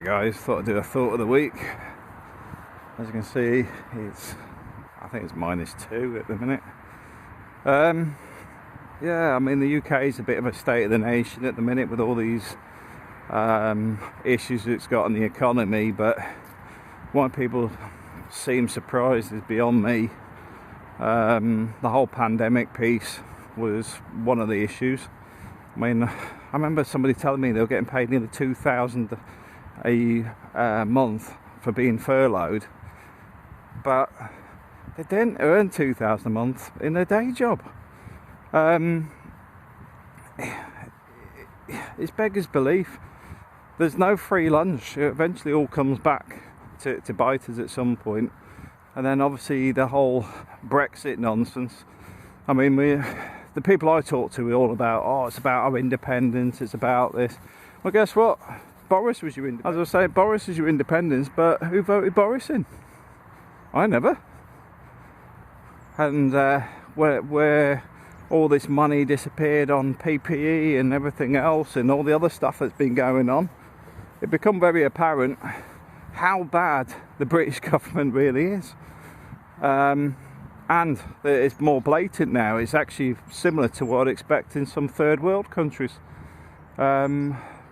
Guys, thought I'd do a thought of the week. As you can see, I think it's -2 at the minute. Yeah, I mean the UK is a bit of a state of the nation at the minute with all these issues it's got in the economy, but why people seem surprised is beyond me. The whole pandemic piece was one of the issues. I mean, I remember somebody telling me they were getting paid nearly 2,000 a month for being furloughed, but they didn't earn 2,000 a month in their day job. It's beggars belief. There's no free lunch. It eventually all comes back to bite us at some point. And then obviously the whole Brexit nonsense. I mean, the people I talk to are all about, oh, it's about our independence, it's about this. Well, guess what? Boris was your independence. As I was saying, Boris is your independence, but who voted Boris in? I never. And where all this money disappeared on PPE and everything else and all the other stuff that's been going on, it become very apparent how bad the British government really is. And it's more blatant now. It's actually similar to what I'd expect in some third world countries.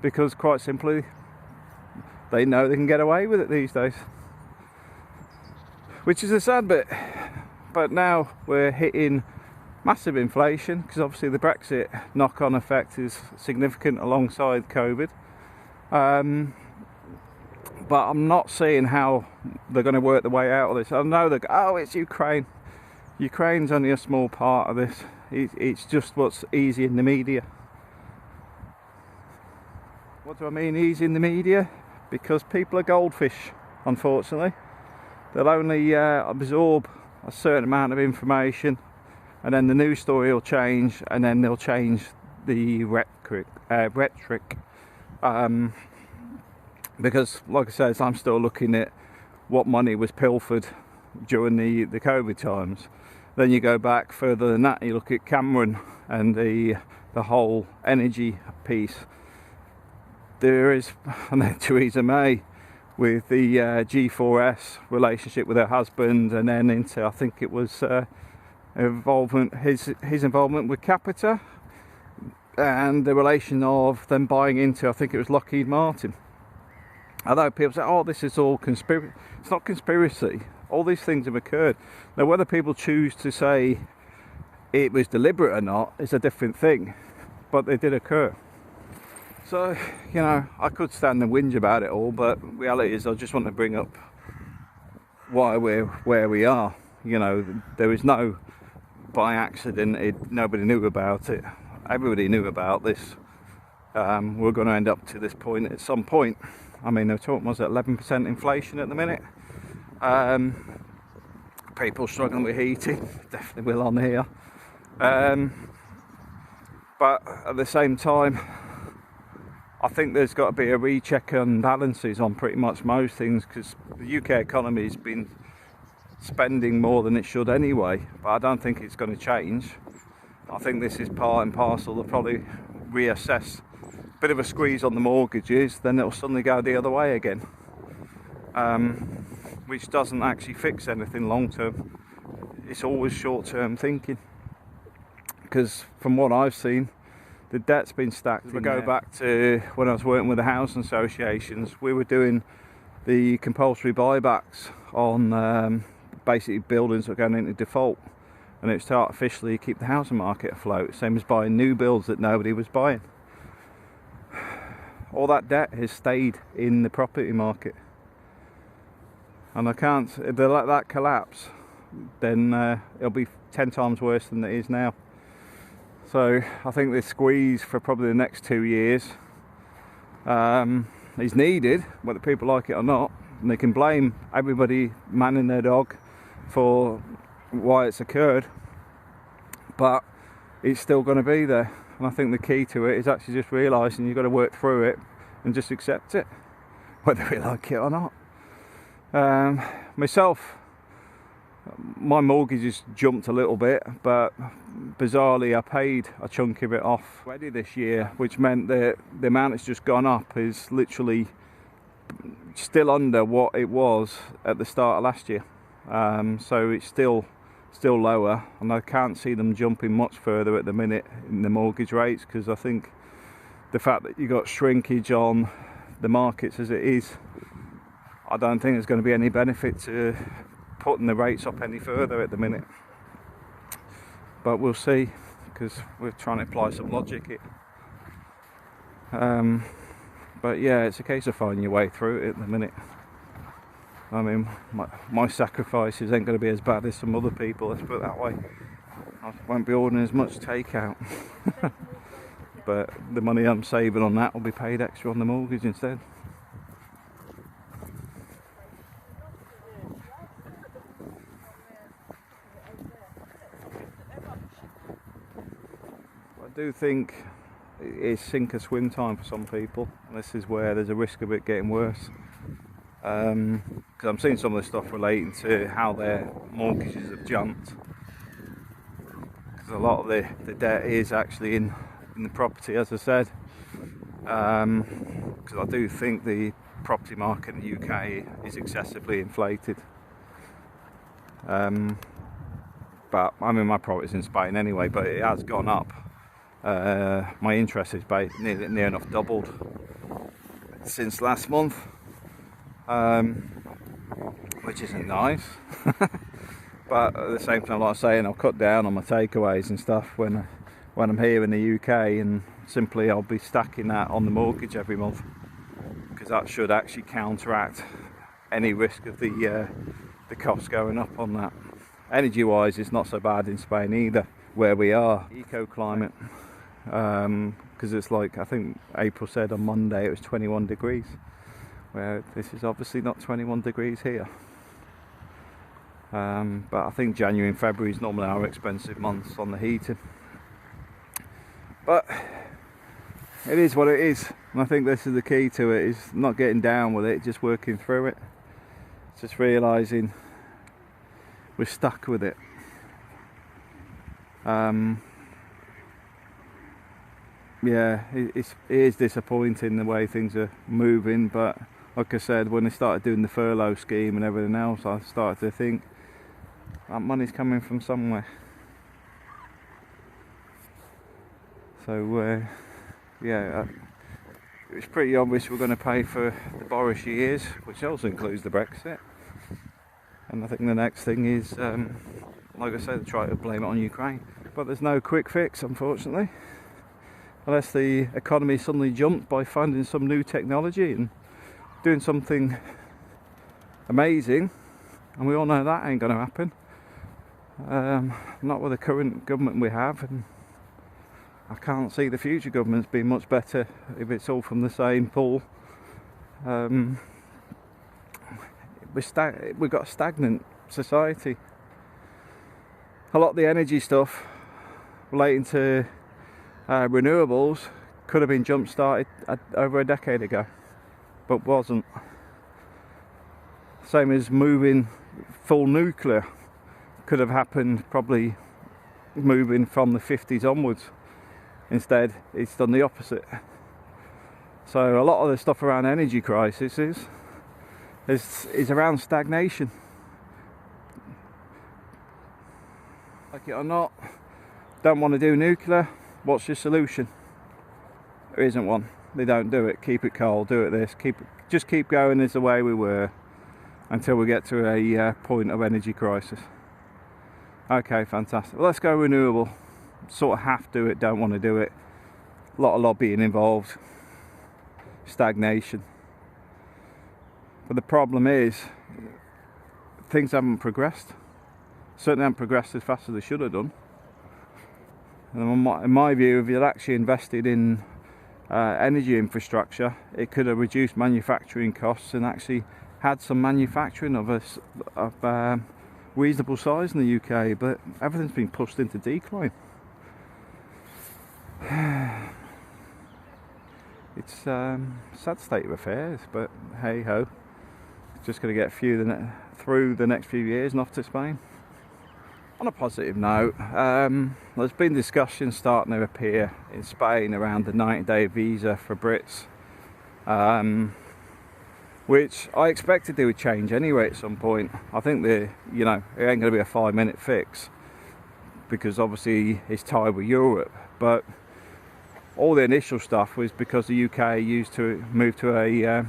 Because quite simply, they know they can get away with it these days. Which is a sad bit. But now we're hitting massive inflation, because obviously the Brexit knock-on effect is significant alongside COVID. But I'm not seeing how they're going to work their way out of this. I know that, oh, it's Ukraine. Ukraine's only a small part of this. It's just what's easy in the media. What do I mean easy in the media? Because people are goldfish, unfortunately. They'll only absorb a certain amount of information, and then the news story will change, and then they'll change the rhetoric. Because, like I said, I'm still looking at what money was pilfered during the COVID times. Then you go back further than that, you look at Cameron and the whole energy piece. There is, and then Theresa May with the G4S relationship with her husband, and then into, I think it was his involvement with Capita, and the relation of them buying into, I think it was Lockheed Martin. Although people say, oh, this is all conspiracy. It's not conspiracy. All these things have occurred. Now, whether people choose to say it was deliberate or not is a different thing, but they did occur. So, you know, I could stand and whinge about it all, but reality is I just want to bring up why we're where we are. You know, there is no by accident. Nobody knew about it. Everybody knew about this. We're going to end up to this point at some point. I mean, they're talking, was it 11% inflation at the minute? People struggling with heating, definitely will on here. But at the same time, I think there's got to be a recheck on balances on pretty much most things, because the UK economy has been spending more than it should anyway, but I don't think it's going to change. I think this is part and parcel. They'll probably reassess. Bit of a squeeze on the mortgages, then it'll suddenly go the other way again, which doesn't actually fix anything long term. It's always short term thinking, because from what I've seen, the debt's been stacked. If I go back to when I was working with the housing associations, we were doing the compulsory buybacks on basically buildings that are going into default, and it's to artificially keep the housing market afloat, same as buying new builds that nobody was buying. All that debt has stayed in the property market, and if they let that collapse, then it'll be 10 times worse than it is now. So I think this squeeze for probably the next 2 years is needed, whether people like it or not, and they can blame everybody manning their dog for why it's occurred, but it's still going to be there. And I think the key to it is actually just realising you've got to work through it and just accept it, whether we like it or not. Myself, my mortgage has jumped a little bit, but bizarrely I paid a chunk of it off already this year, which meant that the amount it's just gone up is literally still under what it was at the start of last year. So it's still lower, and I can't see them jumping much further at the minute in the mortgage rates, because I think the fact that you got shrinkage on the markets as it is, I don't think there's going to be any benefit to putting the rates up any further at the minute. But we'll see, because we're trying to apply some logic here. But yeah, it's a case of finding your way through it at the minute. I mean, my sacrifices ain't going to be as bad as some other people, let's put it that way. I won't be ordering as much takeout. But the money I'm saving on that will be paid extra on the mortgage instead. I do think it is sink or swim time for some people. This is where there's a risk of it getting worse. Because I'm seeing some of the stuff relating to how their mortgages have jumped. Because a lot of the debt is actually in the property, as I said. Because I do think the property market in the UK is excessively inflated. But I mean, my property's in Spain anyway, but it has gone up. My interest is near enough doubled since last month. Which isn't nice. But at the same time, like I was saying, I'll cut down on my takeaways and stuff when I'm here in the UK, and simply I'll be stacking that on the mortgage every month, because that should actually counteract any risk of the costs going up on that. Energy wise, it's not so bad in Spain either, where we are. Eco climate, because it's like, I think April said on Monday it was 21 degrees. Where this is obviously not 21 degrees here. But I think January and February is normally our expensive months on the heating. But it is what it is, and I think this is the key to it, is not getting down with it, just working through it. Just realising we're stuck with it. Yeah, it is disappointing the way things are moving, but like I said, when they started doing the furlough scheme and everything else, I started to think that money's coming from somewhere. So yeah, it was pretty obvious we're going to pay for the Boris years, which also includes the Brexit. And I think the next thing is, like I said, try to blame it on Ukraine. But there's no quick fix, unfortunately, unless the economy suddenly jumped by finding some new technology and doing something amazing, and we all know that ain't going to happen. Not with the current government we have, and I can't see the future governments being much better if it's all from the same pool. We've got a stagnant society. A lot of the energy stuff relating to renewables could have been jump started over a decade ago, but wasn't. Same as moving full nuclear could have happened, probably moving from the 50s onwards. Instead, it's done the opposite. So a lot of the stuff around energy crisis is around stagnation. Like it or not, don't want to do nuclear, what's your solution? There isn't one. They don't do it. Keep it cold, do it this, just keep going as the way we were until we get to a point of energy crisis. Okay, fantastic. Well, let's go renewable. Sort of have to do it, don't want to do it. A lot of lobbying involved. Stagnation. But the problem is, things haven't progressed. Certainly haven't progressed as fast as they should have done. And in my view, if you'd actually invested in energy infrastructure, it could have reduced manufacturing costs and actually had some manufacturing of reasonable size in the UK, but everything's been pushed into decline. It's a sad state of affairs, but hey ho, just going to get through the next few years and off to Spain. On a positive note, there's been discussions starting to appear in Spain around the 90-day visa for Brits. which I expected they would change anyway at some point. I think it ain't going to be a 5-minute fix, because obviously it's tied with Europe, but all the initial stuff was because the UK used to move to a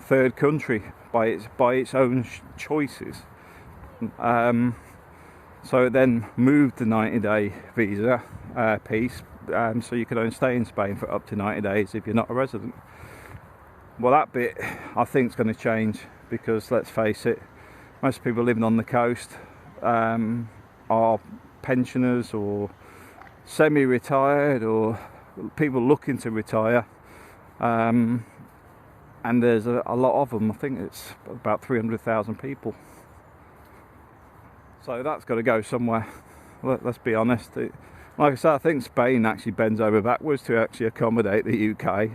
third country by its own choices. So it then moved the 90-day visa piece, so you could only stay in Spain for up to 90 days if you're not a resident. Well, that bit I think is going to change, because let's face it, most people living on the coast are pensioners or semi-retired or people looking to retire, and there's a lot of them. I think it's about 300,000 people. So that's got to go somewhere. Let's be honest. Like I said, I think Spain actually bends over backwards to actually accommodate the UK,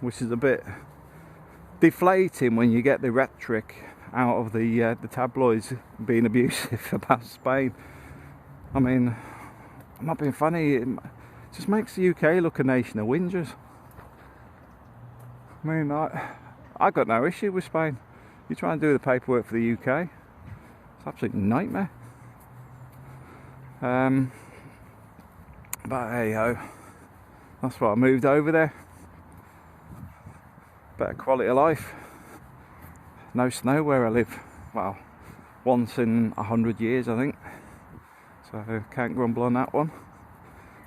which is a bit deflating when you get the rhetoric out of the tabloids being abusive about Spain. I mean, I'm not being funny. It just makes the UK look a nation of whingers. I mean, I got no issue with Spain. You try and do the paperwork for the UK, it's absolute nightmare. But hey ho, that's why I moved over there. Better quality of life. No snow where I live. Well, once in 100 years, I think. So can't grumble on that one.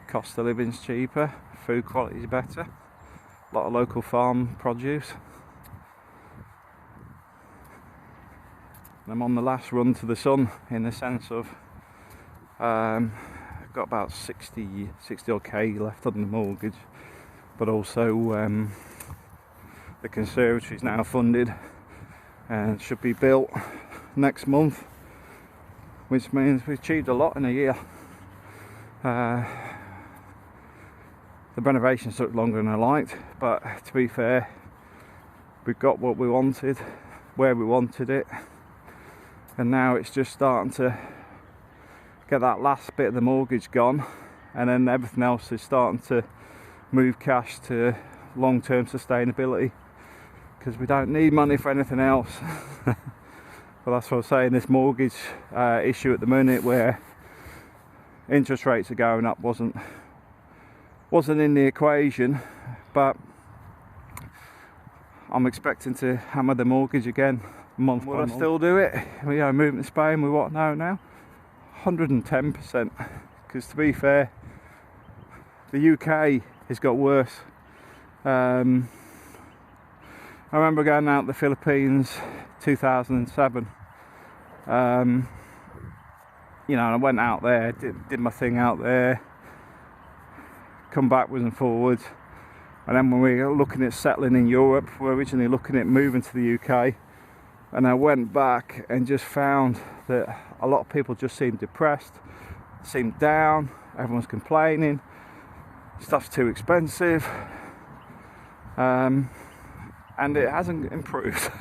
Cost of living's cheaper, food quality's better. A lot of local farm produce. I'm on the last run to the sun, in the sense of I've got about 60 odd K left on the mortgage, but also the conservatory is now funded and should be built next month, which means we've achieved a lot in a year. The renovations took longer than I liked, but to be fair, we got what we wanted, where we wanted it, and now it's just starting to get that last bit of the mortgage gone, and then everything else is starting to move cash to long-term sustainability, because we don't need money for anything else. But that's what I'm saying, this mortgage issue at the minute, where interest rates are going up, wasn't in the equation, but I'm expecting to hammer the mortgage again month by month. Will I still do it? Moving to Spain with what now? 110%, because to be fair, the UK has got worse. I remember going out to the Philippines 2007. I went out there, did my thing out there, come backwards and forwards, and then when we were looking at settling in Europe, we were originally looking at moving to the UK, and I went back and just found that a lot of people just seemed depressed, seemed down, everyone's complaining, stuff's too expensive, and it hasn't improved.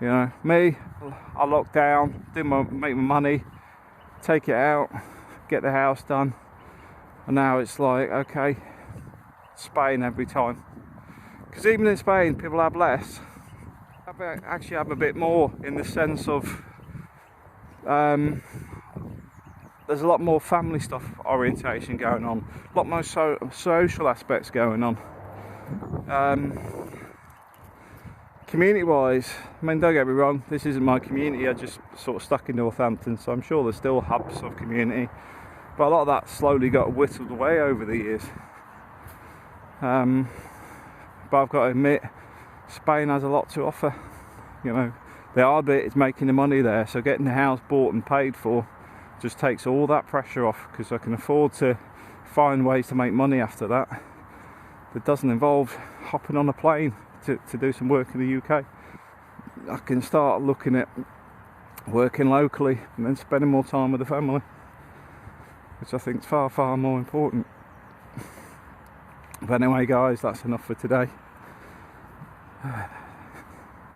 Me, I lock down, make my money, take it out, get the house done, and now it's like, okay, Spain every time. Because even in Spain, people have less. Actually have a bit more, in the sense of there's a lot more family stuff orientation going on, a lot more social aspects going on. Community wise, I mean, don't get me wrong, this isn't my community, I just sort of stuck in Northampton, so I'm sure there's still hubs of community, but a lot of that slowly got whittled away over the years. But I've got to admit, Spain has a lot to offer. The hard bit is making the money there, so getting the house bought and paid for just takes all that pressure off, because I can afford to find ways to make money after that doesn't involve hopping on a plane to do some work in the UK. I can start looking at working locally and then spending more time with the family, which I think is far, far more important. But anyway guys, that's enough for today.